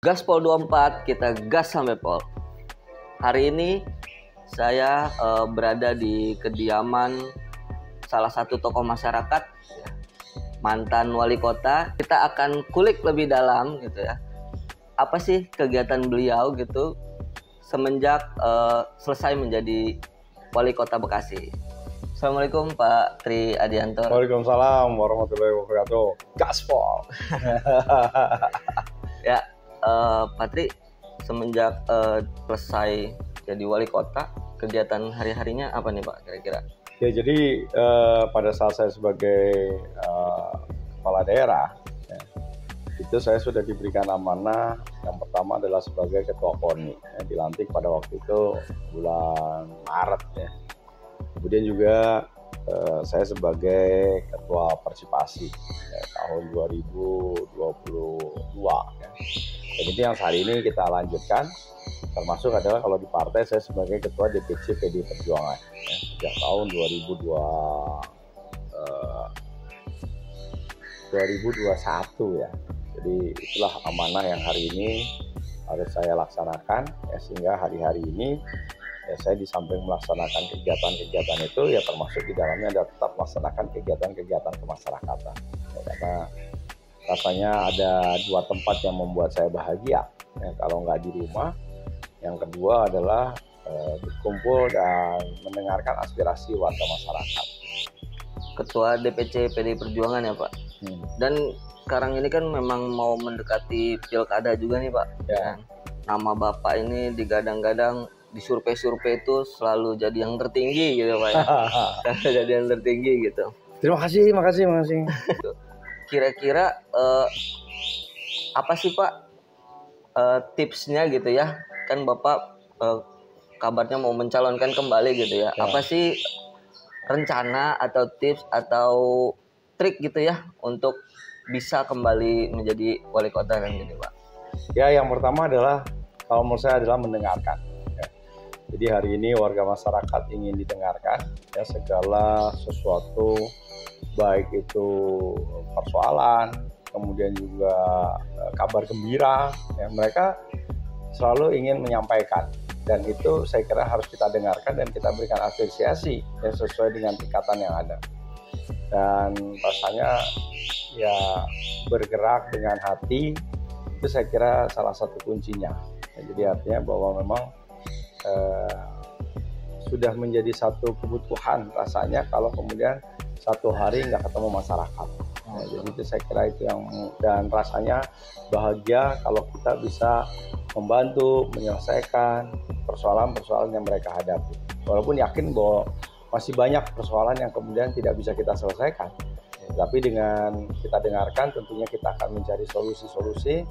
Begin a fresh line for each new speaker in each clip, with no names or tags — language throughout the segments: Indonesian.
Gaspol 24, kita gas sampai pol. Hari ini saya berada di kediaman salah satu tokoh masyarakat, mantan wali kota. Kita akan kulik lebih dalam gitu ya. Apa sih kegiatan beliau gitu semenjak selesai menjadi wali kota Bekasi. Assalamualaikum Pak Tri Adianto.
Waalaikumsalam warahmatullahi wabarakatuh. Gaspol.
Ya, Pak Tri, semenjak selesai jadi wali kota, kegiatan hari-harinya apa nih Pak kira-kira?
Ya, jadi pada saat saya sebagai kepala daerah, ya, itu saya sudah diberikan amanah. Yang pertama adalah sebagai ketua KONI, dilantik pada waktu itu bulan Maret ya. Kemudian juga saya sebagai ketua Persipasi ya, tahun 2022 ya. Dan itu yang hari ini kita lanjutkan, termasuk adalah kalau di partai saya sebagai ketua DPC PD Perjuangan ya, sejak tahun 2021 ya. Jadi itulah amanah yang hari ini harus saya laksanakan ya, sehingga hari-hari ini ya, saya di samping melaksanakan kegiatan-kegiatan itu ya, termasuk di dalamnya ada tetap melaksanakan kegiatan-kegiatan kemasyarakatan ya, karena rasanya ada dua tempat yang membuat saya bahagia ya, kalau nggak di rumah. Yang kedua adalah berkumpul dan mendengarkan aspirasi warga masyarakat.
Ketua DPC PD Perjuangan ya Pak. Dan sekarang ini kan memang mau mendekati pilkada juga nih Pak ya. Nama Bapak ini digadang-gadang di survei-survei itu selalu jadi yang tertinggi gitu Pak ya. Jadi yang tertinggi gitu.
Terima kasih.
Kira-kira apa sih Pak tipsnya gitu ya? Kan Bapak kabarnya mau mencalonkan kembali gitu ya. Apa sih rencana atau tips atau trik gitu ya untuk bisa kembali menjadi wali kota kan gitu Pak?
Ya, yang pertama adalah kalau menurut saya adalah mendengarkan. Ya. Jadi hari ini warga masyarakat ingin didengarkan ya, segala sesuatu, baik itu persoalan, kemudian juga kabar gembira, ya, mereka selalu ingin menyampaikan, dan itu saya kira harus kita dengarkan dan kita berikan apresiasi ya, sesuai dengan tingkatan yang ada. Dan rasanya ya bergerak dengan hati itu saya kira salah satu kuncinya. Ya, jadi artinya bahwa memang sudah menjadi satu kebutuhan rasanya kalau kemudian satu hari nggak ketemu masyarakat. Ya, jadi itu saya kira itu yang, dan rasanya bahagia kalau kita bisa membantu menyelesaikan persoalan-persoalan yang mereka hadapi. Walaupun yakin bahwa masih banyak persoalan yang kemudian tidak bisa kita selesaikan. Tapi dengan kita dengarkan tentunya kita akan mencari solusi-solusi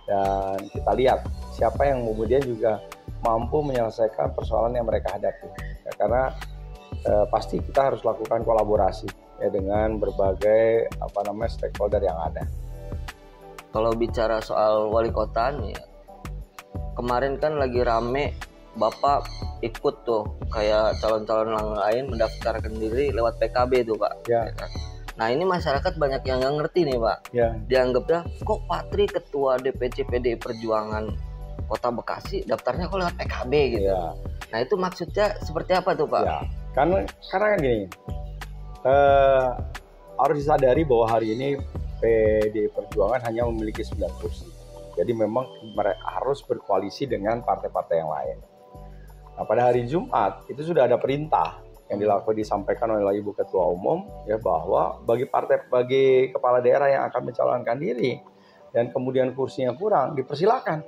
dan kita lihat siapa yang kemudian juga mampu menyelesaikan persoalan yang mereka hadapi. Ya, karena pasti kita harus lakukan kolaborasi ya, dengan berbagai stakeholder yang ada.
Kalau bicara soal wali kota nih, kemarin kan lagi rame Bapak ikut tuh kayak calon-calon lain mendaftarkan diri lewat PKB tuh Pak.
Ya.
Nah ini masyarakat banyak yang nggak ngerti nih Pak.
Ya.
Dianggapnya kok Pak Tri ketua DPC PD Perjuangan Kota Bekasi daftarnya kok lewat PKB gitu.
Ya.
Nah itu maksudnya seperti apa tuh Pak?
Ya. Karena kan gini, harus disadari bahwa hari ini PD Perjuangan hanya memiliki 9 kursi. Jadi memang mereka harus berkoalisi dengan partai-partai yang lain. Nah, pada hari Jumat itu sudah ada perintah yang disampaikan oleh Ibu Ketua Umum ya, bahwa bagi kepala daerah yang akan mencalonkan diri dan kemudian kursinya kurang, dipersilakan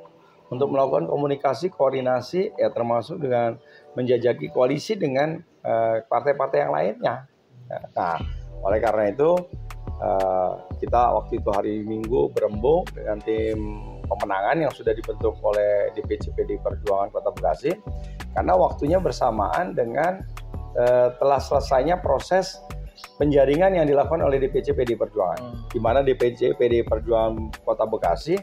untuk melakukan komunikasi, koordinasi ya, termasuk dengan menjajaki koalisi dengan partai-partai yang lainnya. Nah, oleh karena itu kita waktu itu hari Minggu berembuk dengan tim pemenangan yang sudah dibentuk oleh DPC PD Perjuangan Kota Bekasi, karena waktunya bersamaan dengan telah selesainya proses penjaringan yang dilakukan oleh DPC PD Perjuangan, di mana DPC PD Perjuangan Kota Bekasi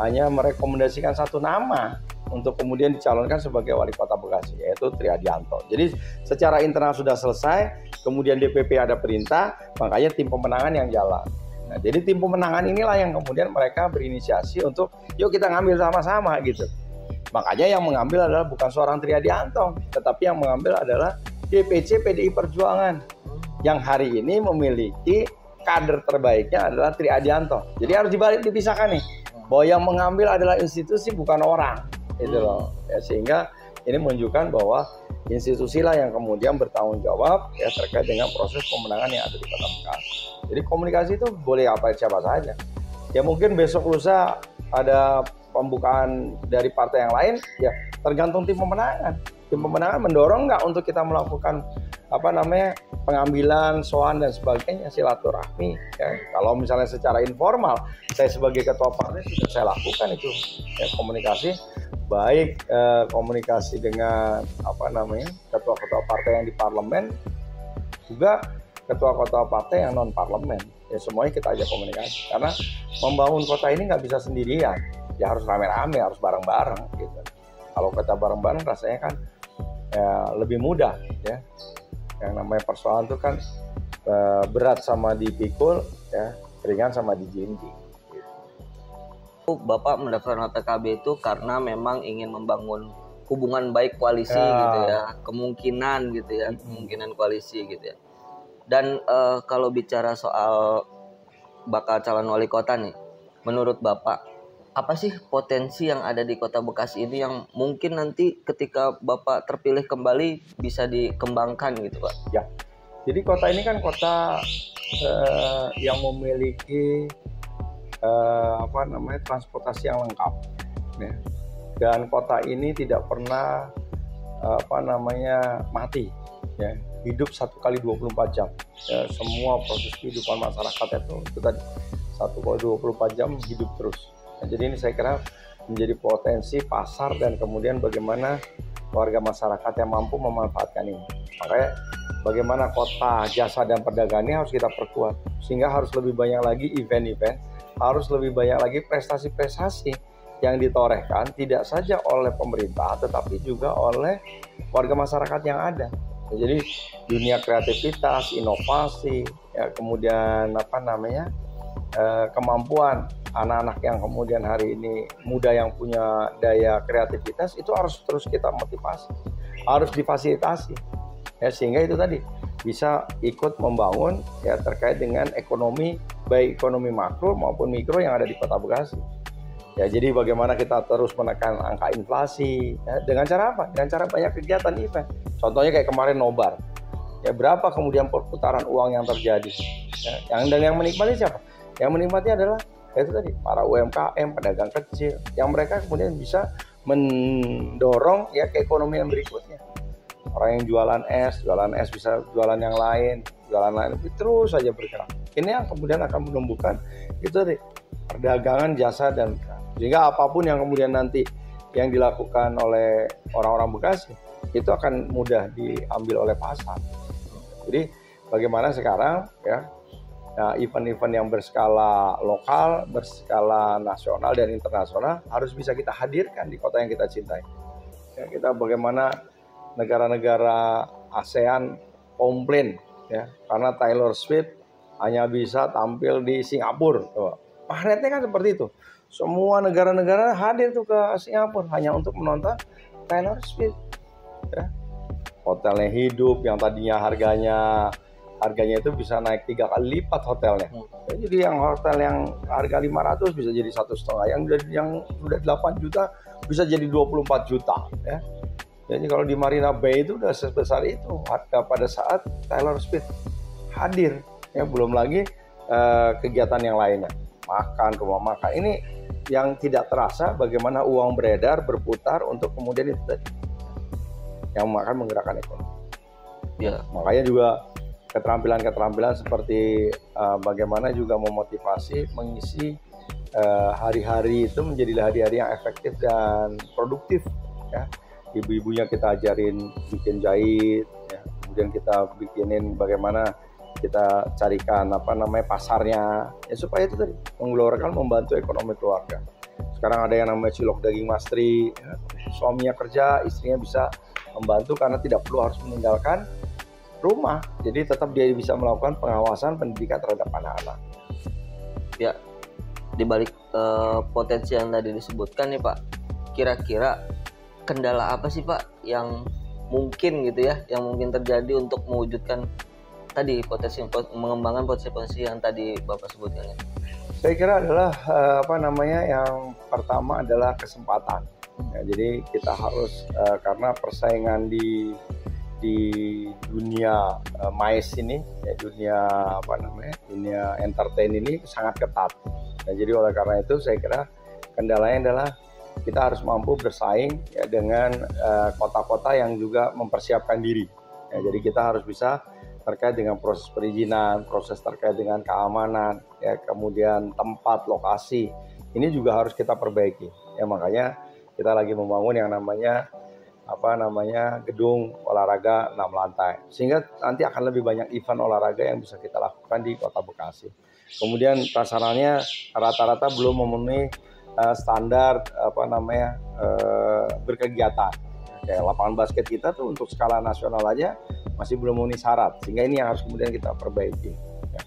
hanya merekomendasikan satu nama untuk kemudian dicalonkan sebagai wali kota Bekasi, yaitu Tri Adianto. Jadi secara internal sudah selesai, kemudian DPP ada perintah, makanya tim pemenangan yang jalan. Nah, jadi tim pemenangan inilah yang kemudian mereka berinisiasi untuk yuk kita ngambil sama-sama gitu. Makanya yang mengambil adalah bukan seorang Triadianto, tetapi yang mengambil adalah DPC PDI Perjuangan yang hari ini memiliki kader terbaiknya adalah Triadianto. Jadi harus dipisahkan nih, bahwa yang mengambil adalah institusi bukan orang, gitu loh. Ya, sehingga ini menunjukkan bahwa institusi lah yang kemudian bertanggung jawab ya terkait dengan proses pemenangan yang ada di Kota Bekasi. Jadi komunikasi itu boleh siapa saja. Ya mungkin besok lusa ada pembukaan dari partai yang lain, ya tergantung tim pemenangan. Tim pemenangan mendorong nggak untuk kita melakukan pengambilan, soal dan sebagainya, silaturahmi. Ya, kalau misalnya secara informal, saya sebagai ketua partai sudah saya lakukan itu ya, komunikasi. Baik komunikasi dengan ketua-ketua partai yang di parlemen, juga ketua-ketua partai yang non parlemen. Ya semuanya kita ajak komunikasi, karena membangun kota ini nggak bisa sendirian, ya harus rame-rame, harus bareng-bareng gitu. Kalau kita bareng-bareng rasanya kan ya lebih mudah ya. Yang namanya persoalan itu kan berat sama dipikul, ya ringan sama dijinjing.
Bapak mendaftarkan PKB itu karena memang ingin membangun hubungan baik koalisi gitu ya, kemungkinan gitu ya, kemungkinan koalisi gitu ya. Dan kalau bicara soal bakal calon wali kota nih, menurut Bapak apa sih potensi yang ada di Kota Bekasi ini yang mungkin nanti ketika Bapak terpilih kembali bisa dikembangkan gitu Pak?
Ya, jadi kota ini kan kota yang memiliki transportasi yang lengkap ya. Dan kota ini tidak pernah mati ya, hidup 1 kali 24 jam ya, semua proses kehidupan masyarakat itu tadi 1 kali 24 jam hidup terus. Nah, jadi ini saya kira menjadi potensi pasar dan kemudian bagaimana warga masyarakat yang mampu memanfaatkan ini. Makanya bagaimana kota jasa dan perdagangan ini harus kita perkuat, sehingga harus lebih banyak lagi event-event, harus lebih banyak lagi prestasi-prestasi yang ditorehkan tidak saja oleh pemerintah tetapi juga oleh warga masyarakat yang ada. Jadi dunia kreativitas, inovasi, ya, kemudian kemampuan anak-anak yang kemudian hari ini muda yang punya daya kreativitas itu harus terus kita motivasi, harus difasilitasi. Ya, sehingga itu tadi bisa ikut membangun ya terkait dengan ekonomi, baik ekonomi makro maupun mikro yang ada di Kota Bekasi. Ya, jadi bagaimana kita terus menekan angka inflasi ya, dengan cara apa? Dengan cara banyak kegiatan event. Contohnya kayak kemarin Nobar. Ya, berapa kemudian perputaran uang yang terjadi? Ya, yang menikmati siapa? Yang menikmati adalah ya itu tadi para UMKM, pedagang kecil yang mereka kemudian bisa mendorong ya keekonomian berikutnya. Orang yang jualan es bisa jualan yang lain, terus saja bergerak. Ini yang kemudian akan menumbuhkan itu tadi perdagangan, jasa, dan sehingga apapun yang kemudian nanti yang dilakukan oleh orang-orang Bekasi itu akan mudah diambil oleh pasar. Jadi bagaimana sekarang ya event-event yang berskala lokal, berskala nasional dan internasional harus bisa kita hadirkan di kota yang kita cintai. Ya, kita bagaimana negara-negara ASEAN komplain ya karena Taylor Swift hanya bisa tampil di Singapura. Magnetnya kan seperti itu. Semua negara-negara hadir tuh ke Singapura hanya untuk menonton Taylor Swift. Ya. Hotelnya hidup, yang tadinya harganya itu bisa naik 3 kali lipat hotelnya. Ya, jadi yang hotel yang harga 500 bisa jadi 1,5, yang sudah 8 juta bisa jadi 24 juta. Ya. Jadi kalau di Marina Bay itu udah sebesar itu harga pada saat Taylor Swift hadir. Ya, belum lagi kegiatan yang lainnya, makan, rumah makan. Ini yang tidak terasa bagaimana uang beredar, berputar untuk kemudian itu tadi yang akan menggerakkan ekonomi. Ya, makanya juga keterampilan-keterampilan seperti bagaimana juga memotivasi, mengisi hari-hari itu menjadi hari-hari yang efektif dan produktif. Ya. Ibu-ibunya kita ajarin bikin jahit, ya. Kemudian kita bikinin bagaimana kita carikan pasarnya, ya supaya itu tadi menggelorkan, membantu ekonomi keluarga. Sekarang ada yang namanya cilok daging mastri, ya. Suaminya kerja, istrinya bisa membantu karena tidak perlu harus meninggalkan rumah, jadi tetap dia bisa melakukan pengawasan pendidikan terhadap anak-anak.
Ya, di balik potensi yang tadi disebutkan nih Pak, kira-kira kendala apa sih Pak yang mungkin gitu ya, yang mungkin terjadi untuk mewujudkan tadi mengembangkan potensi yang tadi Bapak sebutkan ya?
Saya kira adalah yang pertama adalah kesempatan. Ya, jadi kita harus karena persaingan di dunia mais ini, ya, dunia entertain ini sangat ketat. Nah, jadi oleh karena itu saya kira kendalanya adalah kita harus mampu bersaing ya, dengan kota-kota yang juga mempersiapkan diri. Ya, jadi kita harus bisa terkait dengan proses perizinan, proses terkait dengan keamanan, ya, kemudian tempat, lokasi. Ini juga harus kita perbaiki. Ya, makanya kita lagi membangun yang namanya gedung olahraga 6 lantai. Sehingga nanti akan lebih banyak event olahraga yang bisa kita lakukan di Kota Bekasi. Kemudian prasarannya rata-rata belum memenuhi standar berkegiatan. Kayak lapangan basket kita tuh untuk skala nasional aja masih belum memenuhi syarat. Sehingga ini yang harus kemudian kita perbaiki. Ya.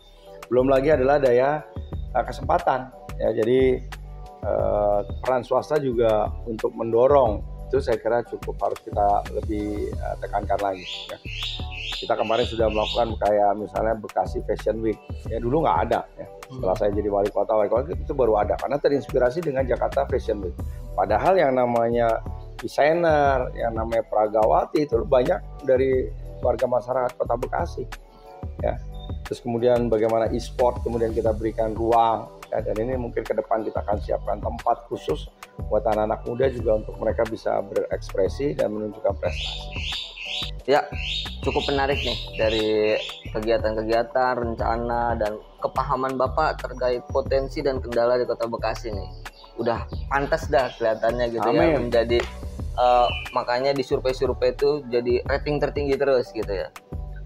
Belum lagi adalah daya kesempatan. Ya, jadi peran swasta juga untuk mendorong itu saya kira cukup harus kita lebih tekankan lagi. Ya. Kita kemarin sudah melakukan kayak misalnya Bekasi Fashion Week, ya dulu nggak ada. Ya. Setelah saya jadi wali kota itu baru ada karena terinspirasi dengan Jakarta Fashion Week. Padahal yang namanya desainer, yang namanya peragawati itu banyak dari warga masyarakat Kota Bekasi. Ya. Terus kemudian bagaimana e-sport kemudian kita berikan ruang. Ya, dan ini mungkin ke depan kita akan siapkan tempat khusus buat anak-anak muda juga untuk mereka bisa berekspresi dan menunjukkan prestasi.
Ya, cukup menarik nih dari kegiatan-kegiatan, rencana, dan kepahaman Bapak terkait potensi dan kendala di Kota Bekasi nih. Udah pantas dah kelihatannya gitu. Amin. Ya, menjadi makanya di survei-survei itu jadi rating tertinggi terus gitu ya.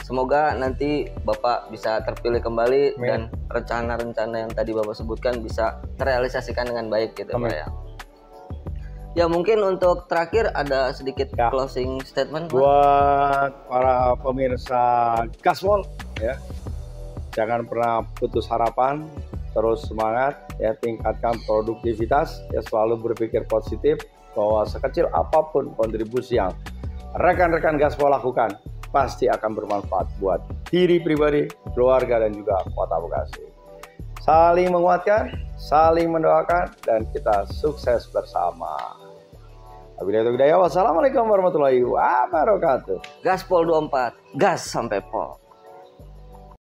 Semoga nanti Bapak bisa terpilih kembali. Amin. Dan rencana-rencana yang tadi Bapak sebutkan bisa terrealisasikan dengan baik gitu. Amin. Pak ya. Ya mungkin untuk terakhir ada sedikit closing statement
buat para pemirsa Gaspol ya. Jangan pernah putus harapan, terus semangat ya, tingkatkan produktivitas ya, selalu berpikir positif bahwa sekecil apapun kontribusi yang rekan-rekan Gaspol lakukan pasti akan bermanfaat buat diri pribadi, keluarga, dan juga Kota Bekasi. Saling menguatkan, saling mendoakan, dan kita sukses bersama. Wassalamualaikum warahmatullahi wabarakatuh.
Gaspol 24, gas sampai pol.